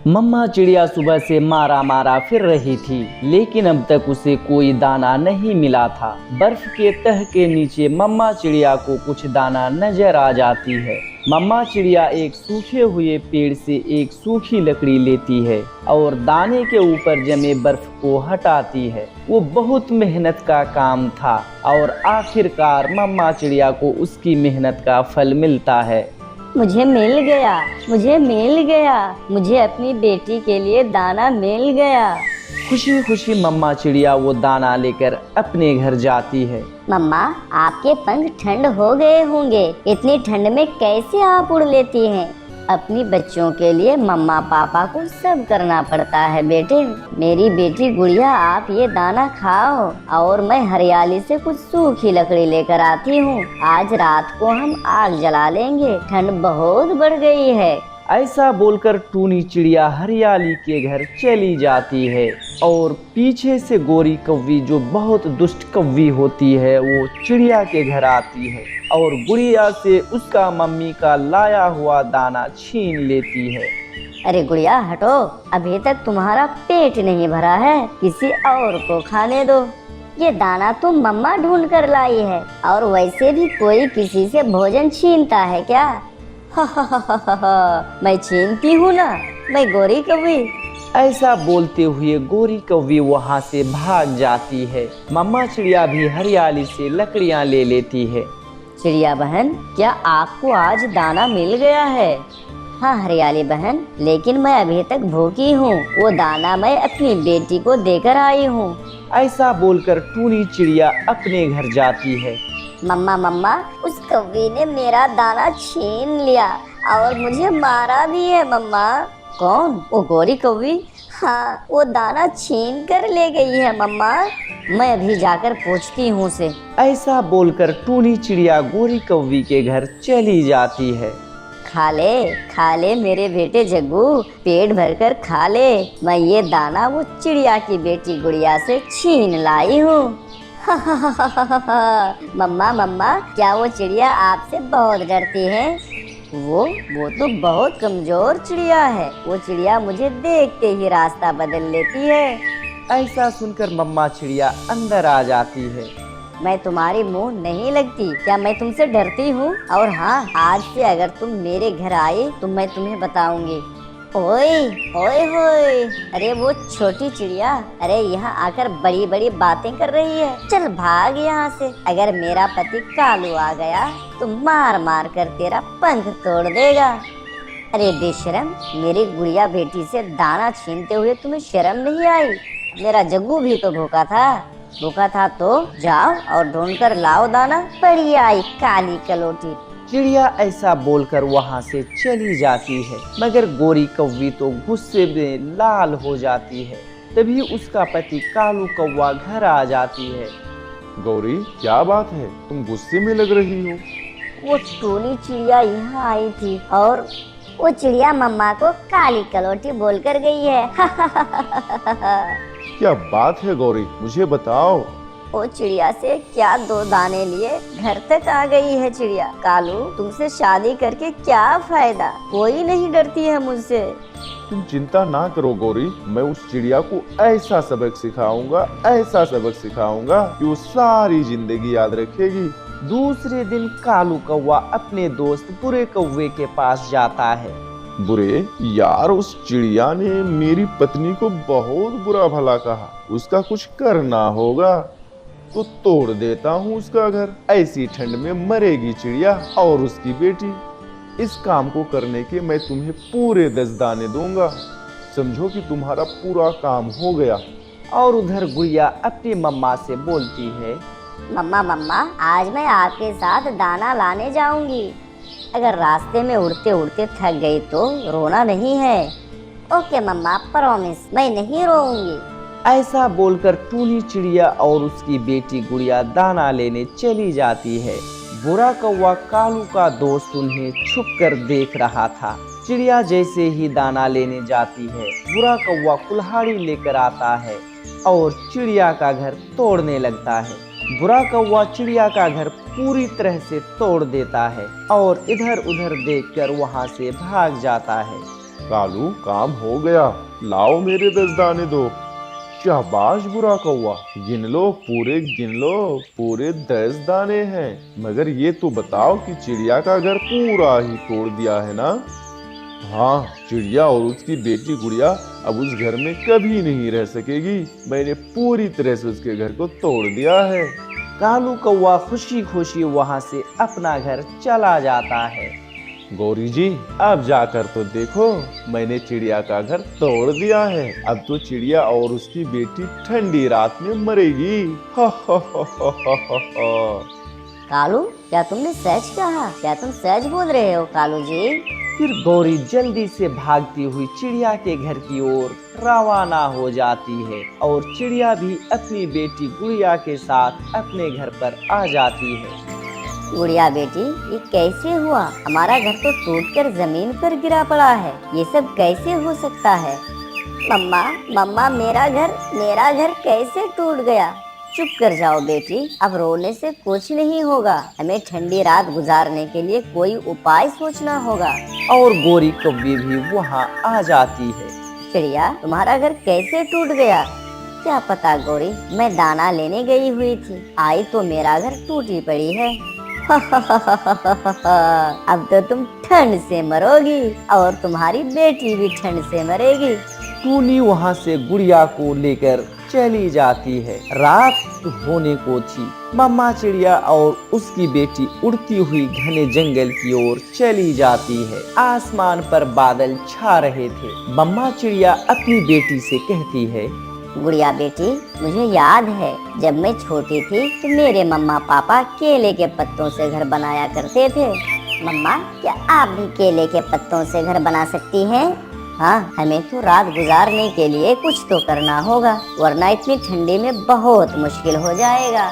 मम्मा चिड़िया सुबह से मारा मारा फिर रही थी, लेकिन अब तक उसे कोई दाना नहीं मिला था। बर्फ के तह के नीचे मम्मा चिड़िया को कुछ दाना नजर आ जाती है। मम्मा चिड़िया एक सूखे हुए पेड़ से एक सूखी लकड़ी लेती है और दाने के ऊपर जमे बर्फ को हटाती है। वो बहुत मेहनत का काम था और आखिरकार मम्मा चिड़िया को उसकी मेहनत का फल मिलता है। मुझे मिल गया, मुझे मिल गया, मुझे अपनी बेटी के लिए दाना मिल गया। खुशी खुशी मम्मा चिड़िया वो दाना लेकर अपने घर जाती है। मम्मा, आपके पंख ठंड हो गए होंगे, इतनी ठंड में कैसे आप उड़ लेती हैं? अपनी बच्चों के लिए मम्मा पापा को सब करना पड़ता है बेटे। मेरी बेटी गुड़िया, आप ये दाना खाओ और मैं हरियाली से कुछ सूखी लकड़ी लेकर आती हूँ। आज रात को हम आग जला लेंगे, ठंड बहुत बढ़ गई है। ऐसा बोलकर टूनी चिड़िया हरियाली के घर चली जाती है और पीछे से गोरी कौवी, जो बहुत दुष्ट कौवी होती है, वो चिड़िया के घर आती है और गुड़िया से उसका मम्मी का लाया हुआ दाना छीन लेती है। अरे गुड़िया हटो, अभी तक तुम्हारा पेट नहीं भरा है, किसी और को खाने दो। ये दाना तो मम्मा ढूंढ कर लाई है और वैसे भी कोई किसी से भोजन छीनता है क्या? मैं छीनती हूँ ना, मैं गोरी कौवी। ऐसा बोलते हुए गोरी कौवी वहाँ से भाग जाती है। मम्मा चिड़िया भी हरियाली से लकड़ियाँ ले लेती है। चिड़िया बहन, क्या आपको आज दाना मिल गया है? हाँ हरियाली बहन, लेकिन मैं अभी तक भूखी हूँ। वो दाना मैं अपनी बेटी को देकर आई हूँ। ऐसा बोलकर टूनी चिड़िया अपने घर जाती है। मम्मा मम्मा, उस कौवी ने मेरा दाना छीन लिया और मुझे मारा भी है मम्मा। कौन? वो गोरी कौवी? हाँ, वो दाना छीन कर ले गई है मम्मा। मैं अभी जाकर पूछती हूँ उसे। ऐसा बोलकर टूनी चिड़िया गोरी कौवी के घर चली जाती है। खा ले मेरे बेटे जग्गू, पेट भरकर खा ले। मैं ये दाना वो चिड़िया की बेटी गुड़िया से छीन लाई हूँ। मम्मा मम्मा, क्या वो चिड़िया आपसे बहुत डरती है? वो तो बहुत कमजोर चिड़िया है। वो चिड़िया मुझे देखते ही रास्ता बदल लेती है। ऐसा सुनकर मम्मा चिड़िया अंदर आ जाती है। मैं तुम्हारी मुंह नहीं लगती, क्या मैं तुमसे डरती हूँ? और हाँ, आज से अगर तुम मेरे घर आए तो मैं तुम्हें बताऊंगी। ओए ओए होए, अरे वो छोटी चिड़िया, अरे यहाँ आकर बड़ी बड़ी बातें कर रही है। चल भाग यहाँ से। अगर मेरा पति कालू आ गया तो मार मार कर तेरा पंख तोड़ देगा। अरे बेशरम, मेरी गुड़िया बेटी से दाना छीनते हुए तुम्हें शर्म नहीं आई? मेरा जग्गू भी तो भूखा था तो जाओ और ढूंढ कर लाओ दाना। पड़ी आई काली कलोटी। चिड़िया ऐसा बोलकर वहाँ से चली जाती है, मगर गोरी कौवी तो गुस्से में लाल हो जाती है। तभी उसका पति कालू कौवा घर आ जाती है। गौरी, क्या बात है? तुम गुस्से में लग रही हो। वो टूनी चिड़िया यहाँ आई थी और वो चिड़िया मम्मा को काली कलोटी बोलकर गई है। क्या बात है गौरी, मुझे बताओ। वो चिड़िया से क्या दो दाने लिए घर तक आ गई है चिड़िया। कालू, तुमसे शादी करके क्या फायदा? कोई नहीं डरती है मुझसे। तुम चिंता ना करो गौरी, मैं उस चिड़िया को ऐसा सबक सिखाऊंगा कि वो सारी जिंदगी याद रखेगी। दूसरे दिन कालू कौवा अपने दोस्त बुरे कौवे के पास जाता है। बुरे यार, उस चिड़िया ने मेरी पत्नी को बहुत बुरा भला कहा। उसका कुछ करना होगा तो तोड़ देता हूँ उसका घर। ऐसी ठंड में मरेगी चिड़िया और उसकी बेटी। इस काम को करने के मैं तुम्हें पूरे 10 दाने दूंगा। समझो कि तुम्हारा पूरा काम हो गया। और उधर गुड़िया अपनी मम्मा से बोलती है, मम्मा मम्मा, आज मैं आपके साथ दाना लाने जाऊंगी। अगर रास्ते में उड़ते उड़ते थक गई तो रोना नहीं है। ओके मम्मा, प्रॉमिस, मैं नहीं रोऊंगी। ऐसा बोलकर टूनी चिड़िया और उसकी बेटी गुड़िया दाना लेने चली जाती है। बुरा कौवा कालू का दोस्त उन्हें छुपकर देख रहा था। चिड़िया जैसे ही दाना लेने जाती है, बुरा कौवा कुल्हाड़ी लेकर आता है और चिड़िया का घर तोड़ने लगता है। बुरा कौवा चिड़िया का घर पूरी तरह से तोड़ देता है और इधर उधर देखकर वहां से भाग जाता है। कालू काम हो गया, लाओ मेरे 10 दाने दो। शाबाश बुरा कौवा, गिन लो, पूरे गिन लो, पूरे 10 दाने हैं। मगर ये तो बताओ कि चिड़िया का घर पूरा ही तोड़ दिया है ना? हाँ, चिड़िया और उसकी बेटी गुड़िया अब उस घर में कभी नहीं रह सकेगी। मैंने पूरी तरह से उसके घर को तोड़ दिया है। कालू कौवा खुशी खुशी वहाँ से अपना घर चला जाता है। गौरी जी, अब जाकर तो देखो, मैंने चिड़िया का घर तोड़ दिया है। अब तो चिड़िया और उसकी बेटी ठंडी रात में मरेगी। कालू, क्या तुमने सच कहा? क्या तुम सच बोल रहे हो कालू जी? फिर गौरी जल्दी से भागती हुई चिड़िया के घर की ओर रवाना हो जाती है और चिड़िया भी अपनी बेटी गुड़िया के साथ अपने घर पर आ जाती है। गुड़िया बेटी, ये कैसे हुआ? हमारा घर तो टूटकर जमीन पर गिरा पड़ा है, ये सब कैसे हो सकता है? मम्मा, मम्मा, मेरा घर कैसे टूट गया? चुप कर जाओ बेटी, अब रोने से कुछ नहीं होगा। हमें ठंडी रात गुजारने के लिए कोई उपाय सोचना होगा। और गौरी कौवी भी वहाँ आ जाती है। चिड़िया, तुम्हारा घर कैसे टूट गया? क्या पता गौरी, मैं दाना लेने गई हुई थी, आई तो मेरा घर टूटी पड़ी है। अब तो तुम ठंड से मरोगी और तुम्हारी बेटी भी ठंड से मरेगी। टूनी वहाँ से गुड़िया को लेकर चली जाती है। रात होने को थी। मम्मा चिड़िया और उसकी बेटी उड़ती हुई घने जंगल की ओर चली जाती है। आसमान पर बादल छा रहे थे। मम्मा चिड़िया अपनी बेटी से कहती है, गुड़िया बेटी, मुझे याद है जब मैं छोटी थी तो मेरे मम्मा पापा केले के पत्तों से घर बनाया करते थे। मम्मा, क्या आप भी केले के पत्तों से घर बना सकती हैं? हाँ, हमें तो रात गुजारने के लिए कुछ तो करना होगा, वरना इतनी ठंडी में बहुत मुश्किल हो जाएगा।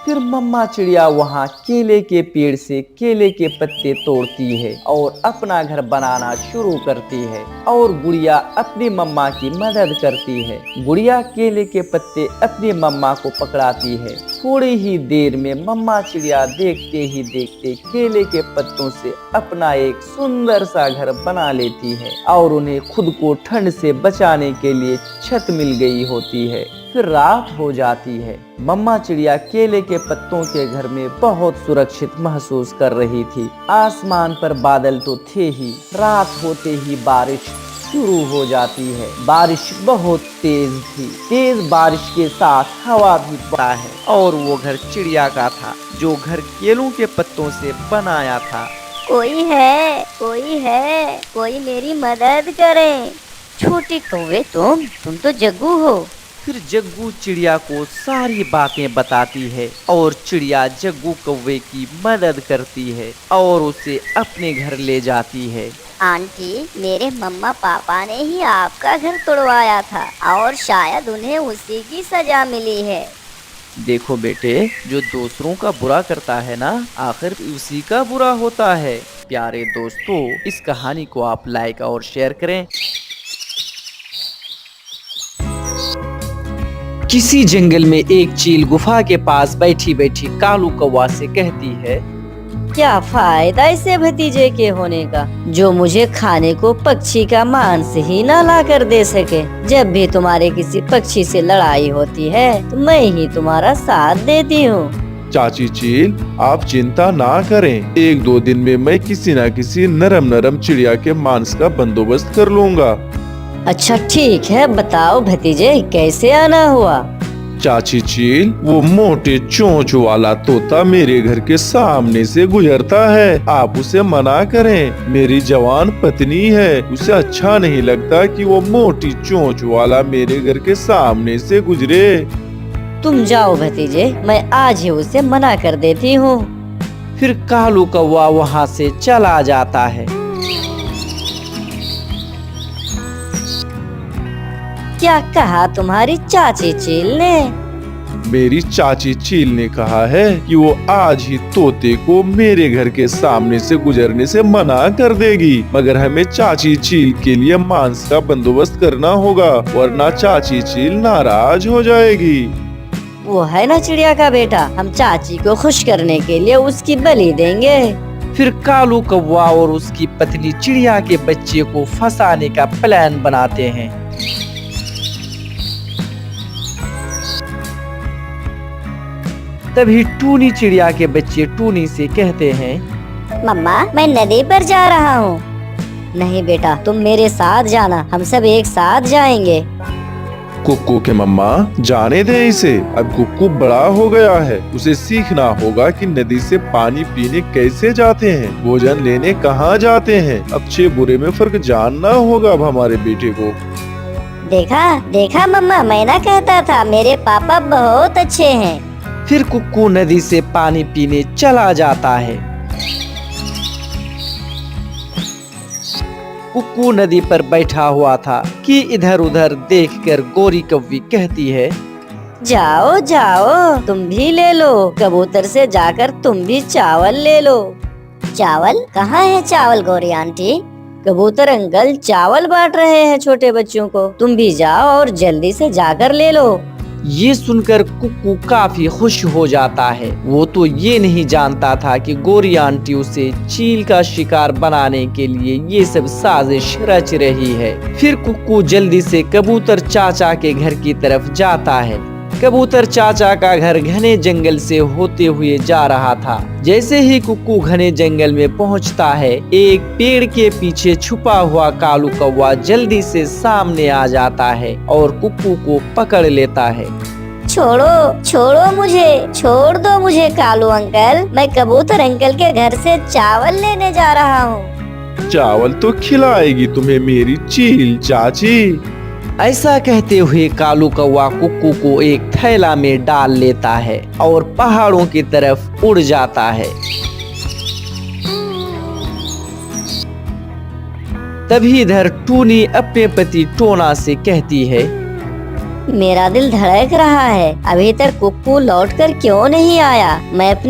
फिर मम्मा चिड़िया वहाँ केले के पेड़ से केले के पत्ते तोड़ती है और अपना घर बनाना शुरू करती है और गुड़िया अपनी मम्मा की मदद करती है। गुड़िया केले के पत्ते अपनी मम्मा को पकड़ाती है। थोड़ी ही देर में मम्मा चिड़िया देखते ही देखते केले के पत्तों से अपना एक सुंदर सा घर बना लेती है और उन्हें खुद को ठंड से बचाने के लिए छत मिल गई होती है। फिर रात हो जाती है। मम्मा चिड़िया केले के पत्तों के घर में बहुत सुरक्षित महसूस कर रही थी। आसमान पर बादल तो थे ही। रात होते ही बारिश शुरू हो जाती है। बारिश बहुत तेज थी। तेज बारिश के साथ हवा भी बड़ा है और वो घर चिड़िया का था जो घर केलों के पत्तों से बनाया था। कोई है, कोई है, कोई मेरी मदद करे। छोटी कौवे, तुम तो जग्गू हो। फिर जग्गू चिड़िया को सारी बातें बताती है और चिड़िया जग्गू कौवे की मदद करती है और उसे अपने घर ले जाती है। आंटी, मेरे मम्मा पापा ने ही आपका घर तोड़वाया था और शायद उन्हें उसी की सजा मिली है। देखो बेटे, जो दूसरों का बुरा करता है ना, आखिर उसी का बुरा होता है। प्यारे दोस्तों, इस कहानी को आप लाइक और शेयर करें। किसी जंगल में एक चील गुफा के पास बैठी बैठी कालू कौवा से कहती है, क्या फायदा इसे भतीजे के होने का, जो मुझे खाने को पक्षी का मांस ही ना ला कर दे सके। जब भी तुम्हारे किसी पक्षी से लड़ाई होती है तो मैं ही तुम्हारा साथ देती हूँ। चाची चील, आप चिंता ना करें, 1-2 दिन में मैं किसी न किसी नरम नरम चिड़िया के मांस का बंदोबस्त कर लूँगा। अच्छा ठीक है, बताओ भतीजे, कैसे आना हुआ? चाची चील, वो मोटे चोंच वाला तोता मेरे घर के सामने से गुजरता है, आप उसे मना करें। मेरी जवान पत्नी है, उसे अच्छा नहीं लगता कि वो मोटी चोंच वाला मेरे घर के सामने से गुजरे। तुम जाओ भतीजे, मैं आज ही उसे मना कर देती हूँ। फिर कालू कौवा वहाँ से चला जाता है। क्या कहा तुम्हारी चाची चील ने? मेरी चाची चील ने कहा है कि वो आज ही तोते को मेरे घर के सामने से गुजरने से मना कर देगी, मगर हमें चाची चील के लिए मांस का बंदोबस्त करना होगा, वरना चाची चील नाराज हो जाएगी। वो है ना चिड़िया का बेटा, हम चाची को खुश करने के लिए उसकी बलि देंगे। फिर कालू कौवा और उसकी पत्नी चिड़िया के बच्चे को फंसाने का प्लान बनाते हैं। तभी टूनी चिड़िया के बच्चे टूनी से कहते हैं, मम्मा मैं नदी पर जा रहा हूँ। नहीं बेटा, तुम मेरे साथ जाना, हम सब एक साथ जाएंगे। कुक्कू के मम्मा, जाने दे इसे, अब कुक्कू बड़ा हो गया है, उसे सीखना होगा कि नदी से पानी पीने कैसे जाते हैं, भोजन लेने कहाँ जाते हैं। अच्छे बुरे में फर्क जानना होगा अब हमारे बेटे को। देखा देखा मम्मा, मैं ना कहता था मेरे पापा बहुत अच्छे हैं। फिर कुक्कू नदी से पानी पीने चला जाता है। कुक्कू नदी पर बैठा हुआ था कि इधर उधर देखकर गोरी कौवी कहती है, जाओ जाओ, तुम भी ले लो, कबूतर से जाकर तुम भी चावल ले लो। चावल? कहाँ है चावल गौरी आंटी? कबूतर अंकल चावल बांट रहे हैं छोटे बच्चों को, तुम भी जाओ और जल्दी से जाकर ले लो। ये सुनकर कुक्कू काफी खुश हो जाता है। वो तो ये नहीं जानता था कि गोरी आंटी उसे चील का शिकार बनाने के लिए ये सब साजिश रच रही है। फिर कुक्कू जल्दी से कबूतर चाचा के घर की तरफ जाता है। कबूतर चाचा का घर घने जंगल से होते हुए जा रहा था। जैसे ही कुक्कू घने जंगल में पहुंचता है, एक पेड़ के पीछे छुपा हुआ कालू कौवा जल्दी से सामने आ जाता है और कुक्कू को पकड़ लेता है। छोड़ो छोड़ो मुझे, छोड़ दो मुझे कालू अंकल, मैं कबूतर अंकल के घर से चावल लेने जा रहा हूँ। चावल तो खिलाएगी तुम्हें मेरी चील चाची। ऐसा कहते हुए कालू कौवा कुक्कू को एक थैला में डाल लेता है और पहाड़ों की तरफ उड़ जाता है। तभी इधर टूनी अपने पति टोना से कहती है, मेरा दिल धड़क रहा है, अभी तक कुक्कू लौटकर क्यों नहीं आया? मैं अपने